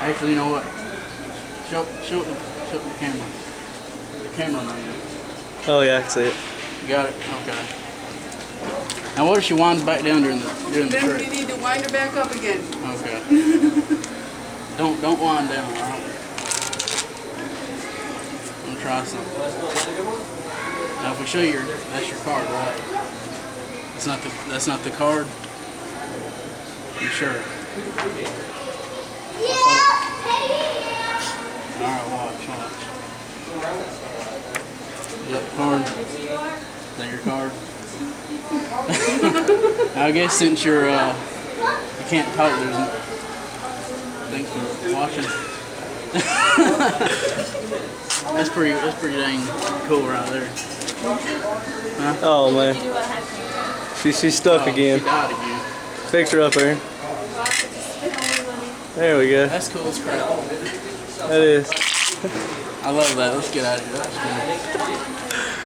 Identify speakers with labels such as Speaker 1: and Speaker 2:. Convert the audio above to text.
Speaker 1: Actually, you know what? Show the camera. The cameraman.
Speaker 2: Oh yeah, I can see it.
Speaker 1: You got it? Okay. Now what if she winds back down during the
Speaker 3: Then
Speaker 1: trick?
Speaker 3: you need to wind her back up again.
Speaker 1: Okay. Don't wind down, alright? I'm gonna try something. Now if we show you that's your card, right? That's not the card? You sure? Alright, watch. Yep, card. Is that your card? I guess since you can't talk, thanks for watching. That's pretty dang cool right there. Huh?
Speaker 2: Oh man, she's stuck again.
Speaker 1: She died again.
Speaker 2: Fix her up there. There we go.
Speaker 1: That's cool as crap.
Speaker 2: That is.
Speaker 1: I love that. Let's get out of here. That's cool.